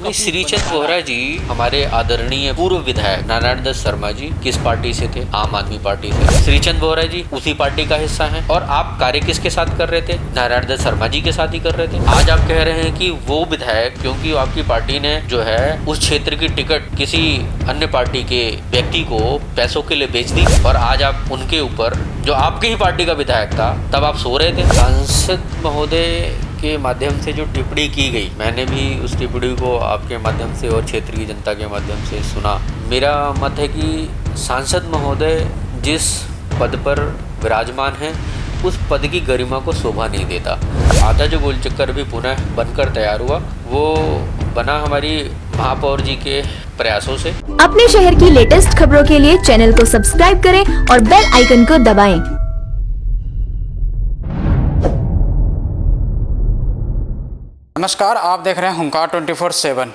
श्रीचंद बोहरा जी हमारे आदरणीय पूर्व विधायक नारायण दत्त शर्मा जी किस पार्टी से थे? आम आदमी पार्टी से। श्रीचंद बोहरा जी उसी पार्टी का हिस्सा हैं। और आप कार्य किसके साथ कर रहे थे? नारायण दत्त शर्मा जी के साथ ही कर रहे थे। आज आप कह रहे हैं कि वो विधायक, क्योंकि आपकी पार्टी ने जो है उस क्षेत्र की टिकट किसी अन्य पार्टी के व्यक्ति को पैसों के लिए बेच दी, और आज आप उनके ऊपर, जो आपकी ही पार्टी का विधायक था, तब आप सो रहे थे। सांसद महोदय के माध्यम से जो टिप्पणी की गई, मैंने भी उस टिप्पणी को आपके माध्यम से और क्षेत्र की जनता के माध्यम से सुना। मेरा मत है कि सांसद महोदय जिस पद पर विराजमान हैं उस पद की गरिमा को शोभा नहीं देता। आधा जो गोल चक्कर भी पुनः बनकर तैयार हुआ, वो बना हमारी महापौर जी के प्रयासों से। अपने शहर की लेटेस्ट खबरों के लिए चैनल को सब्सक्राइब करें और बेल आइकन को दबाएं। नमस्कार, आप देख रहे हैं हुंकार 24/7।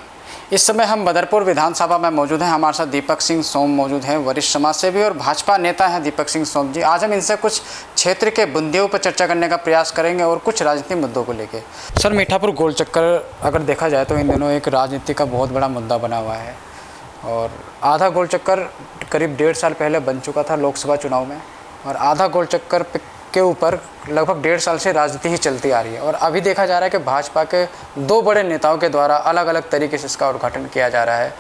इस समय हम बदरपुर विधानसभा में मौजूद हैं। हमारे साथ दीपक सिंह सोम मौजूद हैं, वरिष्ठ समाजसेवी और भाजपा नेता हैं दीपक सिंह सोम जी। आज हम इनसे कुछ क्षेत्र के बुंदियों पर चर्चा करने का प्रयास करेंगे और कुछ राजनीतिक मुद्दों को लेकर। सर, मीठापुर गोल चक्कर अगर देखा जाए तो इन दिनों एक राजनीति का बहुत बड़ा मुद्दा बना हुआ है, और आधा गोल चक्कर करीब 1.5 साल पहले बन चुका था लोकसभा चुनाव में, और आधा गोल चक्कर के ऊपर लगभग 1.5 साल से राजनीति ही चलती आ रही है। और अभी देखा जा रहा है कि भाजपा के 2 बड़े नेताओं के द्वारा अलग अलग तरीके से इसका उद्घाटन किया जा रहा है।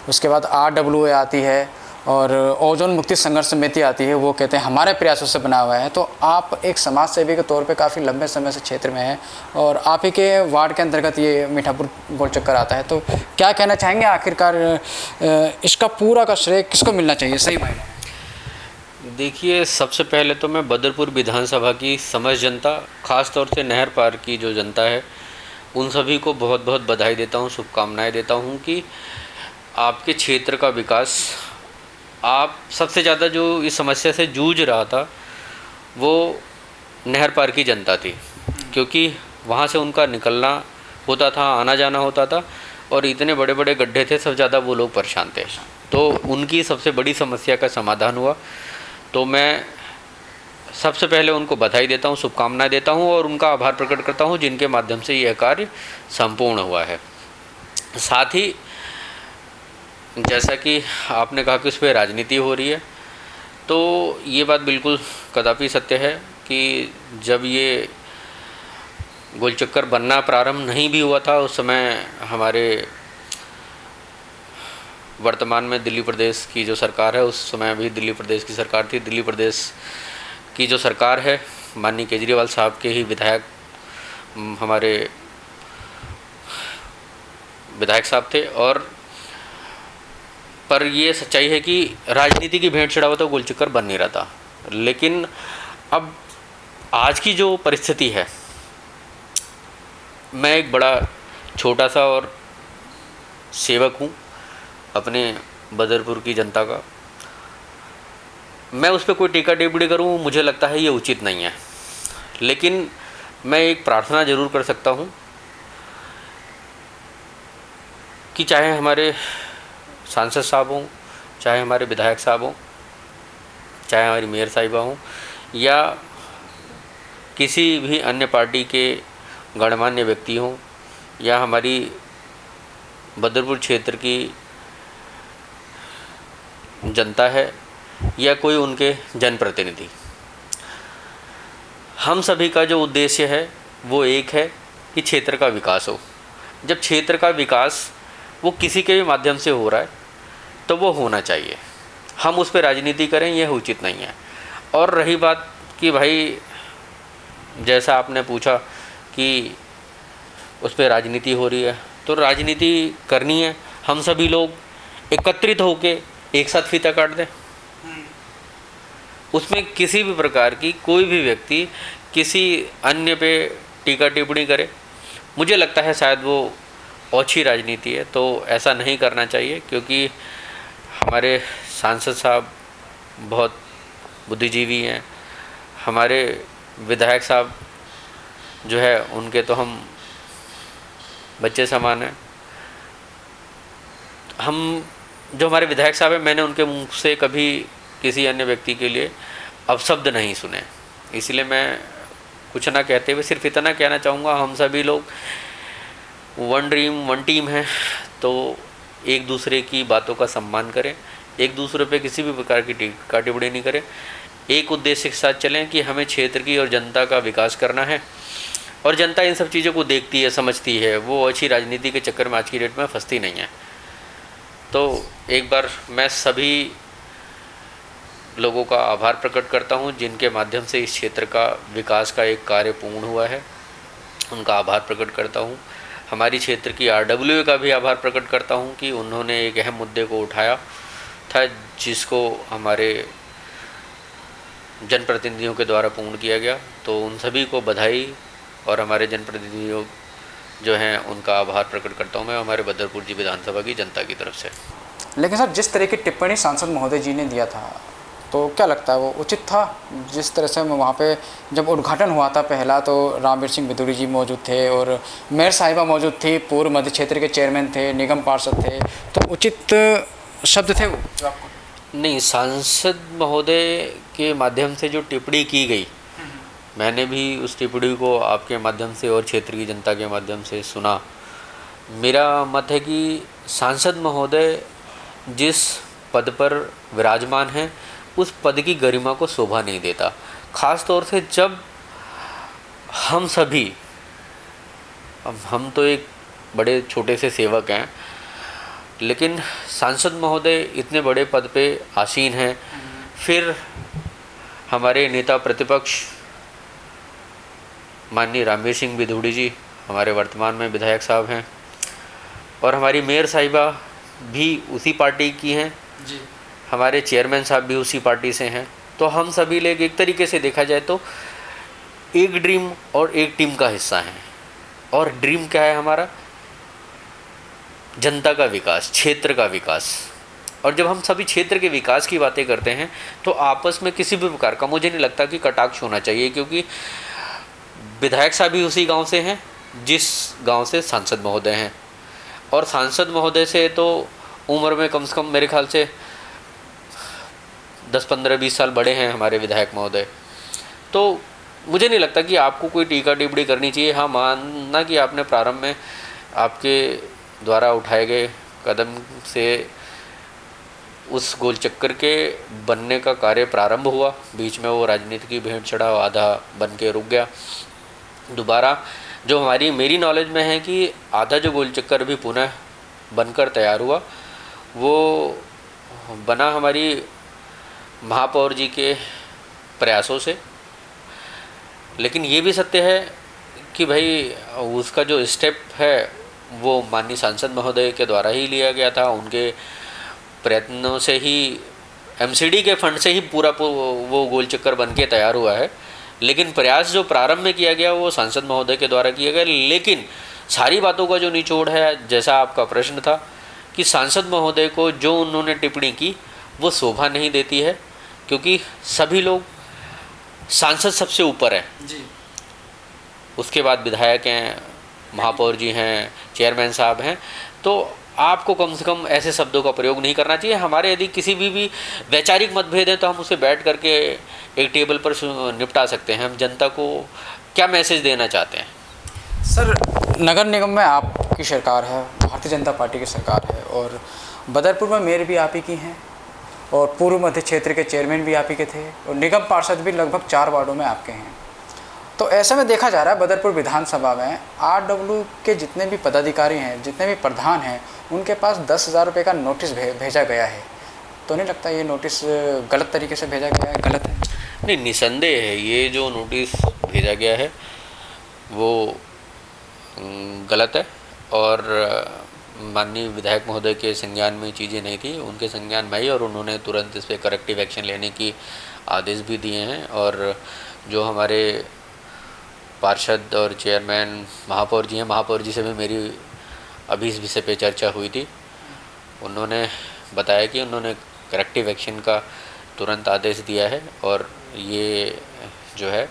उसके बाद RWA आती है और ओजोन मुक्ति संघर्ष समिति आती है, वो कहते हैं हमारे प्रयासों से बना हुआ है। तो आप एक समाज सेवी के तौर पे काफ़ी लंबे समय से क्षेत्र में हैं, और आप ही के वार्ड के अंतर्गत ये मीठापुर गोल चक्कर आता है, तो क्या कहना चाहेंगे आखिरकार इसका पूरा का श्रेय किसको मिलना चाहिए सही मायने? देखिए, सबसे पहले तो मैं बदरपुर विधानसभा की समस्त जनता, ख़ास तौर से नहर पार की जो जनता है, उन सभी को बहुत बहुत बधाई देता हूँ, शुभकामनाएं देता हूँ कि आपके क्षेत्र का विकास। आप सबसे ज़्यादा जो इस समस्या से जूझ रहा था वो नहर पार की जनता थी, क्योंकि वहाँ से उनका निकलना होता था, आना जाना होता था, और इतने बड़े बड़े गड्ढे थे, सब ज़्यादा वो लोग परेशान थे। तो उनकी सबसे बड़ी समस्या का समाधान हुआ। तो मैं सबसे पहले उनको बधाई देता हूँ, शुभकामनाएं देता हूँ, और उनका आभार प्रकट करता हूँ जिनके माध्यम से यह कार्य संपूर्ण हुआ है। साथ ही जैसा कि आपने कहा कि उस पर राजनीति हो रही है, तो ये बात बिल्कुल कदापि सत्य है कि जब ये गोल चक्कर बनना प्रारंभ नहीं भी हुआ था, उस समय हमारे वर्तमान में दिल्ली प्रदेश की जो सरकार है, उस समय अभी दिल्ली प्रदेश की सरकार थी, दिल्ली प्रदेश की जो सरकार है, माननीय केजरीवाल साहब के ही विधायक हमारे विधायक साहब थे। और पर ये सच्चाई है कि राजनीति की भेंट चढ़ावा तो गोल चक्कर बन नहीं रहा था। लेकिन अब आज की जो परिस्थिति है, मैं एक बड़ा छोटा सा और सेवक हूँ अपने बदरपुर की जनता का। मैं उस पर कोई टीका टिप्पणी करूँ, मुझे लगता है ये उचित नहीं है। लेकिन मैं एक प्रार्थना ज़रूर कर सकता हूँ कि चाहे हमारे सांसद साहब हों, चाहे हमारे विधायक साहब हों, चाहे हमारी मेयर साहिबा हों, या किसी भी अन्य पार्टी के गणमान्य व्यक्ति हों, या हमारी बदरपुर क्षेत्र की जनता है, या कोई उनके जनप्रतिनिधि, हम सभी का जो उद्देश्य है वो एक है कि क्षेत्र का विकास हो। जब क्षेत्र का विकास वो किसी के भी माध्यम से हो रहा है तो वो होना चाहिए। हम उस पर राजनीति करें, यह उचित नहीं है। और रही बात कि भाई, जैसा आपने पूछा कि उस पर राजनीति हो रही है, तो राजनीति करनी है, हम सभी लोग एकत्रित होकर एक साथ फीता काट दें। उसमें किसी भी प्रकार की कोई भी व्यक्ति किसी अन्य पे टीका टिप्पणी करे, मुझे लगता है शायद वो ओछी राजनीति है। तो ऐसा नहीं करना चाहिए, क्योंकि हमारे सांसद साहब बहुत बुद्धिजीवी हैं, हमारे विधायक साहब जो है उनके तो हम बच्चे समान हैं। हम जो हमारे विधायक साहब हैं, मैंने उनके मुंह से कभी किसी अन्य व्यक्ति के लिए अपशब्द नहीं सुने, इसलिए मैं कुछ ना कहते हुए सिर्फ इतना कहना चाहूँगा, हम सभी लोग वन ड्रीम वन टीम हैं। तो एक दूसरे की बातों का सम्मान करें, एक दूसरे पे किसी भी प्रकार की टीका टिप्पणी नहीं करें, एक उद्देश्य के साथ चलें कि हमें क्षेत्र की और जनता का विकास करना है। और जनता इन सब चीज़ों को देखती है, समझती है, वो अच्छी राजनीति के चक्कर में आज की डेट में फंसती नहीं है। तो एक बार मैं सभी लोगों का आभार प्रकट करता हूं जिनके माध्यम से इस क्षेत्र का विकास का एक कार्य पूर्ण हुआ है, उनका आभार प्रकट करता हूं। हमारी क्षेत्र की RWA का भी आभार प्रकट करता हूं कि उन्होंने एक अहम मुद्दे को उठाया था जिसको हमारे जनप्रतिनिधियों के द्वारा पूर्ण किया गया। तो उन सभी को बधाई और हमारे जनप्रतिनिधियों जो हैं उनका आभार प्रकट करता हूं मैं हमारे बदरपुर जी विधानसभा की जनता की तरफ से। लेकिन सर, जिस तरह की टिप्पणी सांसद महोदय जी ने दिया था, तो क्या लगता है वो उचित था? जिस तरह से वहाँ पे जब उद्घाटन हुआ था पहला, तो रामवीर सिंह बिदुड़ी जी मौजूद थे और मेयर साहिबा मौजूद थी, पूर्व मध्य क्षेत्र के चेयरमैन थे, निगम पार्षद थे, तो उचित शब्द थे वो जो आपको? नहीं, सांसद महोदय के माध्यम से जो टिप्पणी की गई, मैंने भी उस टिप्पणी को आपके माध्यम से और क्षेत्र की जनता के माध्यम से सुना। मेरा मत है कि सांसद महोदय जिस पद पर विराजमान हैं उस पद की गरिमा को शोभा नहीं देता। ख़ास तौर से जब हम सभी, अब हम तो एक बड़े छोटे से सेवक हैं, लेकिन सांसद महोदय इतने बड़े पद पे आसीन हैं, फिर हमारे नेता प्रतिपक्ष माननीय रामवीर सिंह बिदुड़ी जी हमारे वर्तमान में विधायक साहब हैं और हमारी मेयर साहिबा भी उसी पार्टी की हैं जी, हमारे चेयरमैन साहब भी उसी पार्टी से हैं। तो हम सभी लोग एक तरीके से देखा जाए तो एक ड्रीम और एक टीम का हिस्सा हैं। और ड्रीम क्या है हमारा? जनता का विकास, क्षेत्र का विकास। और जब हम सभी क्षेत्र के विकास की बातें करते हैं तो आपस में किसी भी प्रकार का मुझे नहीं लगता कि कटाक्ष होना चाहिए, क्योंकि विधायक साहब भी उसी गांव से हैं जिस गांव से सांसद महोदय हैं। और सांसद महोदय से तो उम्र में कम से कम मेरे ख्याल से 10, 15, 20 साल बड़े हैं हमारे विधायक महोदय। तो मुझे नहीं लगता कि आपको कोई टीका टिप्पणी करनी चाहिए। हाँ, मानना कि आपने प्रारंभ में आपके द्वारा उठाए गए कदम से उस गोल चक्कर के बनने का कार्य प्रारंभ हुआ, बीच में वो राजनीति की भेंट चढ़ाव आधा बन के रुक गया। दोबारा जो मेरी नॉलेज में है कि आधा जो गोल चक्कर भी पुनः बनकर तैयार हुआ, वो बना हमारी महापौर जी के प्रयासों से। लेकिन ये भी सत्य है कि भाई उसका जो स्टेप है वो माननीय सांसद महोदय के द्वारा ही लिया गया था, उनके प्रयत्नों से ही, MCD के फंड से ही पूरा वो गोल चक्कर बन के तैयार हुआ है। लेकिन प्रयास जो प्रारंभ में किया गया वो सांसद महोदय के द्वारा किया गया। लेकिन सारी बातों का जो निचोड़ है, जैसा आपका प्रश्न था कि सांसद महोदय को जो उन्होंने टिप्पणी की वो शोभा नहीं देती है, क्योंकि सभी लोग, सांसद सबसे ऊपर है जी, उसके बाद विधायक हैं, महापौर जी हैं, चेयरमैन साहब हैं। तो आपको कम से कम ऐसे शब्दों का प्रयोग नहीं करना चाहिए। हमारे यदि किसी भी वैचारिक मतभेद हैं तो हम उसे बैठ करके एक टेबल पर निपटा सकते हैं। हम जनता को क्या मैसेज देना चाहते हैं? सर, नगर निगम में आपकी सरकार है, भारतीय जनता पार्टी की सरकार है, और बदरपुर में मेयर भी आप ही की हैं, और पूर्व मध्य क्षेत्र के चेयरमैन भी आप ही के थे, और निगम पार्षद भी लगभग 4 वार्डों में आपके हैं। तो ऐसे में देखा जा रहा है बदरपुर विधानसभा में RW के जितने भी पदाधिकारी हैं, जितने भी प्रधान हैं, उनके पास 10,000 रुपये का नोटिस भेजा गया है। तो नहीं लगता ये नोटिस गलत तरीके से भेजा गया है? गलत है? नहीं, निसंदेह है ये जो नोटिस भेजा गया है वो गलत है। और माननीय विधायक महोदय के संज्ञान में चीज़ें नहीं थी, उनके संज्ञान में आई और उन्होंने तुरंत इस पर करेक्टिव एक्शन लेने की आदेश भी दिए हैं। और जो हमारे पार्षद और चेयरमैन महापौर जी हैं, महापौर जी से भी मेरी अभी इस विषय पे चर्चा हुई थी। उन्होंने बताया कि उन्होंने करेक्टिव एक्शन का तुरंत आदेश दिया है और ये जो है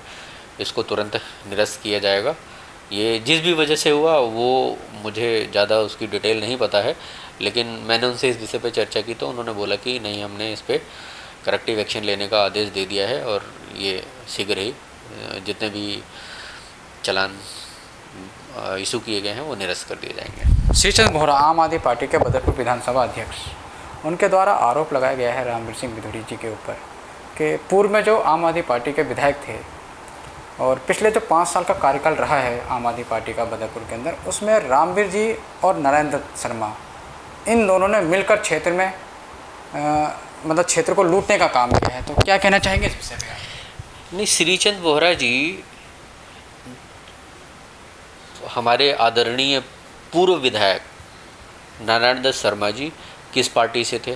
इसको तुरंत निरस्त किया जाएगा। ये जिस भी वजह से हुआ वो मुझे ज़्यादा उसकी डिटेल नहीं पता है, लेकिन मैंने उनसे इस विषय पे चर्चा की तो उन्होंने बोला कि नहीं, हमने इस पर करेक्टिव एक्शन लेने का आदेश दे दिया है और ये शीघ्र ही जितने भी चालान इशू किए गए हैं वो निरस्त कर दिए जाएंगे। श्रीचंद बोहरा आम आदमी पार्टी के बदरपुर विधानसभा अध्यक्ष, उनके द्वारा आरोप लगाया गया है रामवीर सिंह बिधूड़ी जी के ऊपर कि पूर्व में जो आम आदमी पार्टी के विधायक थे और पिछले जो 5 साल का कार्यकाल रहा है आम आदमी पार्टी का बदरपुर के अंदर, उसमें रामवीर जी और नारायण दत्त शर्मा इन दोनों ने मिलकर क्षेत्र में मतलब क्षेत्र को लूटने का काम किया है। तो क्या कहना चाहेंगे इस विषय में? नहीं, श्रीचंद बोहरा जी हमारे आदरणीय पूर्व विधायक नारायण दत्त शर्मा जी किस पार्टी से थे?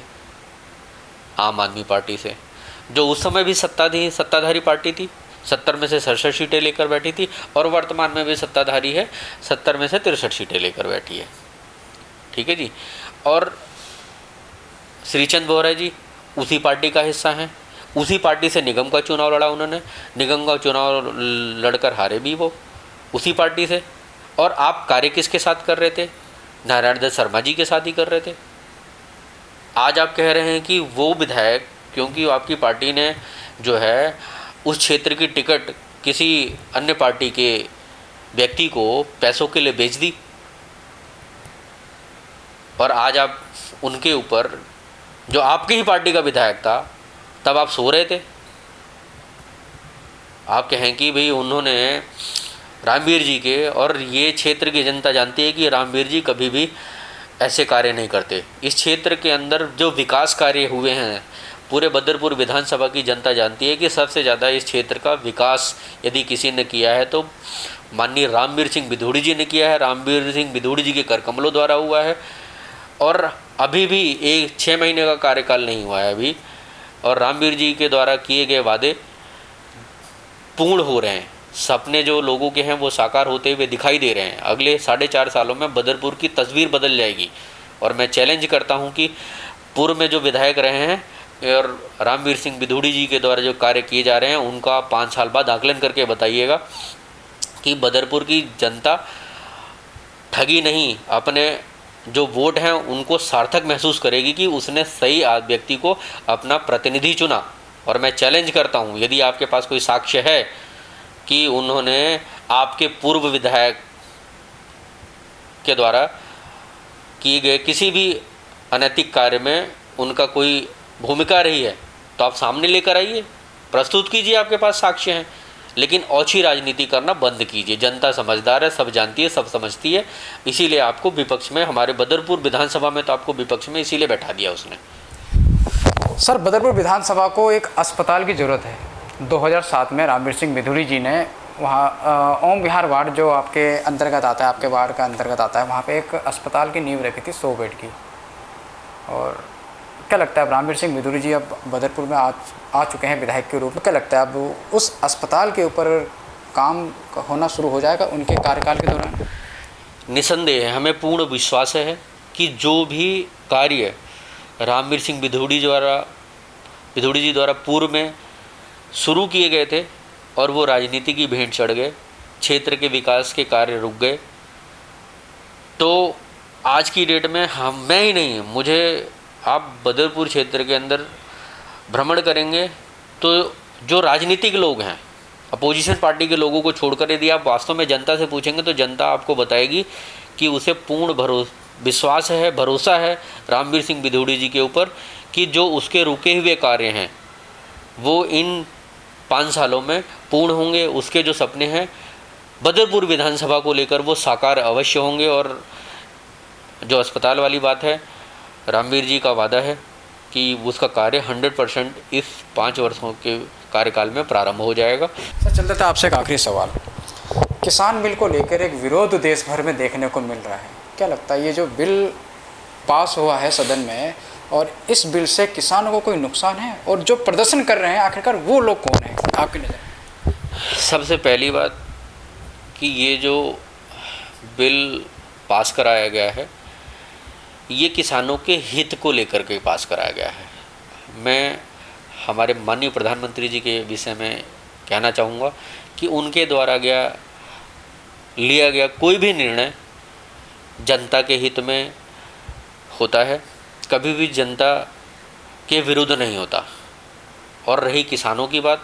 आम आदमी पार्टी से, जो उस समय भी सत्ताधारी पार्टी थी। 70 में से 67 सीटें लेकर बैठी थी और वर्तमान में भी सत्ताधारी है, 70 में से 63 सीटें लेकर बैठी है। ठीक है जी। और श्रीचंद बोहरा जी उसी पार्टी का हिस्सा हैं। उसी पार्टी से निगम का चुनाव लड़ा उन्होंने, निगम का चुनाव लड़कर हारे भी वो उसी पार्टी से। और आप कार्य किसके साथ कर रहे थे? नारायण दत्त शर्मा जी के साथ ही कर रहे थे। आज आप कह रहे हैं कि वो विधायक, क्योंकि आपकी पार्टी ने जो है उस क्षेत्र की टिकट किसी अन्य पार्टी के व्यक्ति को पैसों के लिए बेच दी, और आज आप उनके ऊपर, जो आपकी ही पार्टी का विधायक था, तब आप सो रहे थे। आप कहें कि भाई उन्होंने रामवीर जी के, और ये क्षेत्र की जनता जानती है कि रामवीर जी कभी भी ऐसे कार्य नहीं करते। इस क्षेत्र के अंदर जो विकास कार्य हुए हैं, पूरे बदरपुर विधानसभा की जनता जानती है कि सबसे ज़्यादा इस क्षेत्र का विकास यदि किसी ने किया है तो माननीय रामवीर सिंह बिधूड़ी जी ने किया है। रामवीर सिंह बिधूड़ी जी के कर कमलों द्वारा हुआ है। और अभी भी 6 महीने का कार्यकाल नहीं हुआ है अभी, और रामवीर जी के द्वारा किए गए वादे पूर्ण हो रहे हैं। सपने जो लोगों के हैं वो साकार होते हुए दिखाई दे रहे हैं। अगले 4.5 सालों में बदरपुर की तस्वीर बदल जाएगी। और मैं चैलेंज करता हूं कि पूर्व में जो विधायक रहे हैं और रामवीर सिंह बिधूड़ी जी के द्वारा जो कार्य किए जा रहे हैं, उनका 5 साल बाद आकलन करके बताइएगा कि बदरपुर की जनता ठगी नहीं, अपने जो वोट हैं उनको सार्थक महसूस करेगी कि उसने सही व्यक्ति को अपना प्रतिनिधि चुना। और मैं चैलेंज करता हूं, यदि आपके पास कोई साक्ष्य है कि उन्होंने आपके पूर्व विधायक के द्वारा किए गए किसी भी अनैतिक कार्य में उनका कोई भूमिका रही है, तो आप सामने लेकर आइए, प्रस्तुत कीजिए, आपके पास साक्ष्य हैं। लेकिन औछी राजनीति करना बंद कीजिए। जनता समझदार है, सब जानती है, सब समझती है। इसीलिए आपको विपक्ष में, हमारे बदरपुर विधानसभा में तो आपको विपक्ष में इसीलिए बैठा दिया उसने। सर, बदरपुर विधानसभा को एक अस्पताल की ज़रूरत है। 2007 में रामवीर सिंह बिधूड़ी जी ने वहाँ ओम विहार वार्ड जो आपके अंतर्गत आता है, आपके वार्ड का अंतर्गत आता है, वहाँ पे एक अस्पताल की नींव रखी थी 100 बेड की। और क्या लगता है, रामवीर सिंह बिधूड़ी जी अब बदरपुर में आ चुके हैं विधायक के रूप में, क्या लगता है अब उस अस्पताल के ऊपर काम होना शुरू हो जाएगा उनके कार्यकाल के दौरान? निसंदेह हमें पूर्ण विश्वास है कि जो भी कार्य रामवीर सिंह बिधूड़ी जी द्वारा पूर्व में शुरू किए गए थे और वो राजनीति की भेंट चढ़ गए, क्षेत्र के विकास के कार्य रुक गए, तो आज की डेट में मैं ही नहीं, मुझे आप बदरपुर क्षेत्र के अंदर भ्रमण करेंगे तो जो राजनीतिक लोग हैं, अपोजिशन पार्टी के लोगों को छोड़कर यदि आप वास्तव में जनता से पूछेंगे तो जनता आपको बताएगी कि उसे पूर्ण विश्वास है, भरोसा है रामवीर सिंह बिधूड़ी जी के ऊपर कि जो उसके रुके हुए कार्य हैं वो इन 5 सालों में पूर्ण होंगे। उसके जो सपने हैं बदरपुर विधानसभा को लेकर वो साकार अवश्य होंगे। और जो अस्पताल वाली बात है, रामवीर जी का वादा है कि उसका कार्य 100% इस 5 वर्षों के कार्यकाल में प्रारंभ हो जाएगा। सर, चलते थे आपसे एक आखिरी सवाल। किसान बिल को लेकर एक विरोध देश भर में देखने को मिल रहा है, क्या लगता है ये जो बिल पास हुआ है सदन में, और इस बिल से किसानों को कोई नुकसान है? और जो प्रदर्शन कर रहे हैं आखिरकार वो लोग कौन है आपकी नज़र? सबसे पहली बात कि ये जो बिल पास कराया गया है ये किसानों के हित को लेकर के पास कराया गया है। मैं हमारे माननीय प्रधानमंत्री जी के विषय में कहना चाहूँगा कि उनके द्वारा लिया गया कोई भी निर्णय जनता के हित में होता है, कभी भी जनता के विरुद्ध नहीं होता। और रही किसानों की बात,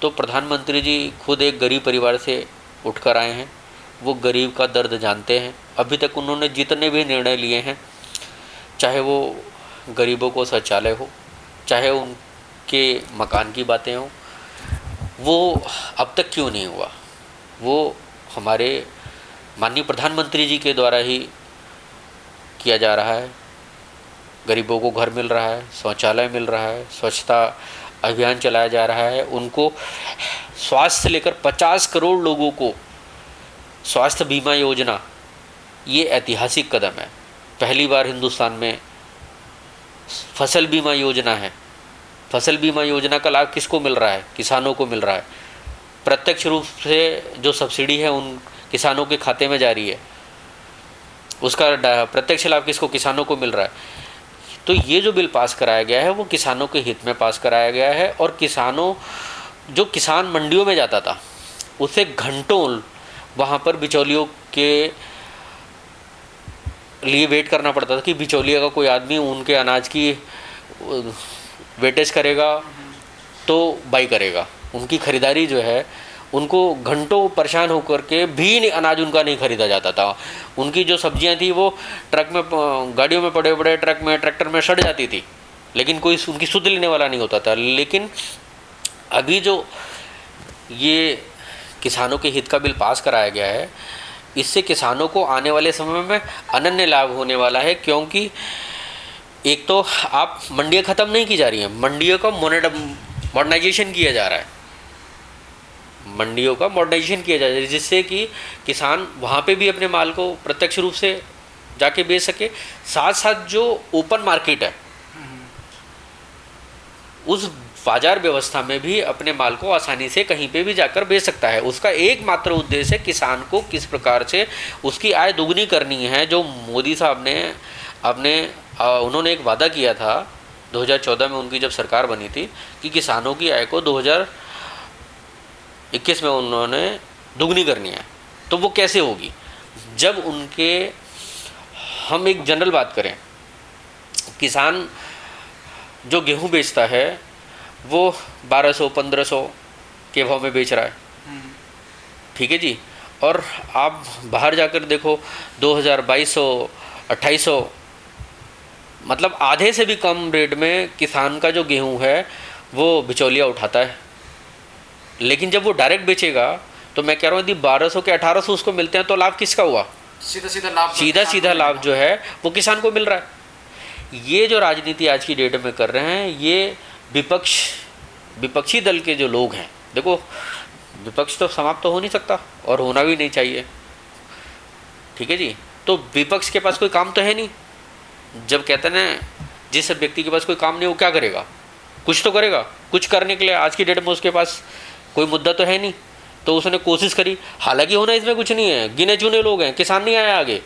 तो प्रधानमंत्री जी खुद एक गरीब परिवार से उठकर आए हैं, वो गरीब का दर्द जानते हैं। अभी तक उन्होंने जितने भी निर्णय लिए हैं, चाहे वो गरीबों को शौचालय हो, चाहे उनके मकान की बातें हों, वो अब तक क्यों नहीं हुआ? वो हमारे माननीय प्रधानमंत्री जी के द्वारा ही किया जा रहा है। गरीबों को घर मिल रहा है, शौचालय मिल रहा है, स्वच्छता अभियान चलाया जा रहा है। उनको स्वास्थ्य से लेकर 50 करोड़ लोगों को स्वास्थ्य बीमा योजना, ये ऐतिहासिक कदम है। पहली बार हिंदुस्तान में फसल बीमा योजना है। फसल बीमा योजना का लाभ किसको मिल रहा है? किसानों को मिल रहा है। प्रत्यक्ष रूप से जो सब्सिडी है उन किसानों के खाते में जा रही है, उसका प्रत्यक्ष लाभ किसको? किसानों को मिल रहा है। तो ये जो बिल पास कराया गया है वो किसानों के हित में पास कराया गया है। और किसान मंडियों में जाता था, उसे घंटों वहाँ पर बिचौलियों के लिए वेट करना पड़ता था कि बिचौलिया का कोई आदमी उनके अनाज की वेटेज करेगा तो बाई करेगा। उनकी ख़रीदारी जो है, उनको घंटों परेशान होकर के भी अनाज उनका नहीं ख़रीदा जाता था। उनकी जो सब्जियां थी वो ट्रक में, गाड़ियों में पड़े पड़े ट्रैक्टर में सड़ जाती थी, लेकिन कोई उनकी सुध लेने वाला नहीं होता था। लेकिन अभी जो ये किसानों के हित का बिल पास कराया गया है, इससे किसानों को आने वाले समय में अनन्य लाभ होने वाला है। क्योंकि एक तो आप मंडियाँ ख़त्म नहीं की जा रही हैं, मंडियों का मॉडर्नाइजेशन किया जा रहा है। मंडियों का मॉडर्नाइजेशन किया जा रहा है, जिससे कि किसान वहाँ पे भी अपने माल को प्रत्यक्ष रूप से जाके बेच सके। साथ साथ जो ओपन मार्केट है, उस बाजार व्यवस्था में भी अपने माल को आसानी से कहीं पे भी जाकर बेच सकता है। उसका एकमात्र उद्देश्य किसान को किस प्रकार से उसकी आय दोगुनी करनी है। जो मोदी साहब ने उन्होंने एक वादा किया था 2014 में, उनकी जब सरकार बनी थी, कि किसानों की आय को 2021 में उन्होंने दोगुनी करनी है। तो वो कैसे होगी? जब हम एक जनरल बात करें, किसान जो गेहूं बेचता है वो 1200-1500 के भाव में बेच रहा है, ठीक है जी। और आप बाहर जाकर देखो 2000, 2200, 2800, मतलब आधे से भी कम रेट में किसान का जो गेहूं है वो बिचौलिया उठाता है। लेकिन जब वो डायरेक्ट बेचेगा तो मैं कह रहा हूँ यदि 1200 के 1800 उसको मिलते हैं तो लाभ किसका हुआ? सीधा लाभ जो है वो किसान को मिल रहा है। ये जो राजनीति आज की डेट में कर रहे हैं, ये विपक्षी दल के जो लोग हैं, देखो विपक्ष तो समाप्त तो हो नहीं सकता और होना भी नहीं चाहिए, ठीक है जी। तो विपक्ष के पास कोई काम तो है नहीं। जब कहते हैं ना, जिस व्यक्ति के पास कोई काम नहीं वो क्या करेगा? कुछ तो करेगा। कुछ करने के लिए आज की डेट में उसके पास कोई मुद्दा तो है नहीं, तो उसने कोशिश करी। हालांकि होना इसमें कुछ नहीं है, गिने चुने लोग हैं, किसान नहीं आया आगे।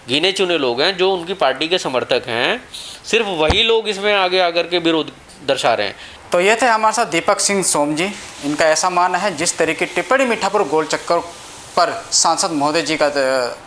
गिने चुने लोग हैं जो उनकी पार्टी के समर्थक हैं, सिर्फ वही लोग इसमें आगे आकर के विरोध दर्शा रहे हैं। तो ये थे हमारे साथ दीपक सिंह सोम जी। इनका ऐसा मानना है, जिस तरीके की टिप्पणी मीठापुर गोल चक्कर पर सांसद महोदय जी का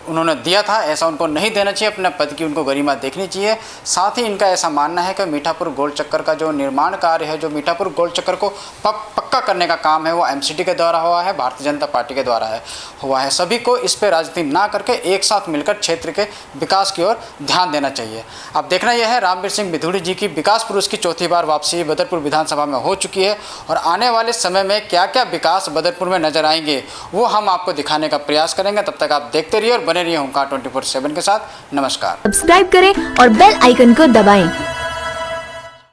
उन्होंने दिया था, ऐसा उनको नहीं देना चाहिए। अपने पद की उनको गरिमा देखनी चाहिए। साथ ही इनका ऐसा मानना है कि मीठापुर गोल चक्कर का जो निर्माण कार्य है, जो मीठापुर गोल चक्कर को पक्का करने का काम है, वो एमसीडी के द्वारा हुआ है, भारतीय जनता पार्टी के द्वारा हुआ है। सभी को इस पर राजनीति ना करके एक साथ मिलकर क्षेत्र के विकास की ओर ध्यान देना चाहिए। अब देखना यह है, रामवीर सिंह बिधूड़ी जी की विकास पुरुष की चौथी बार वापसी बदरपुर विधानसभा में हो चुकी है, और आने वाले समय में क्या क्या विकास बदरपुर में नजर आएंगे वो हम आपको दिखाने का प्रयास करेंगे। तब तक आप देखते रहिए और बने रहिए हुंकार 24/7 के साथ। नमस्कार। सब्सक्राइब करें और बेल आइकन को दबाएं।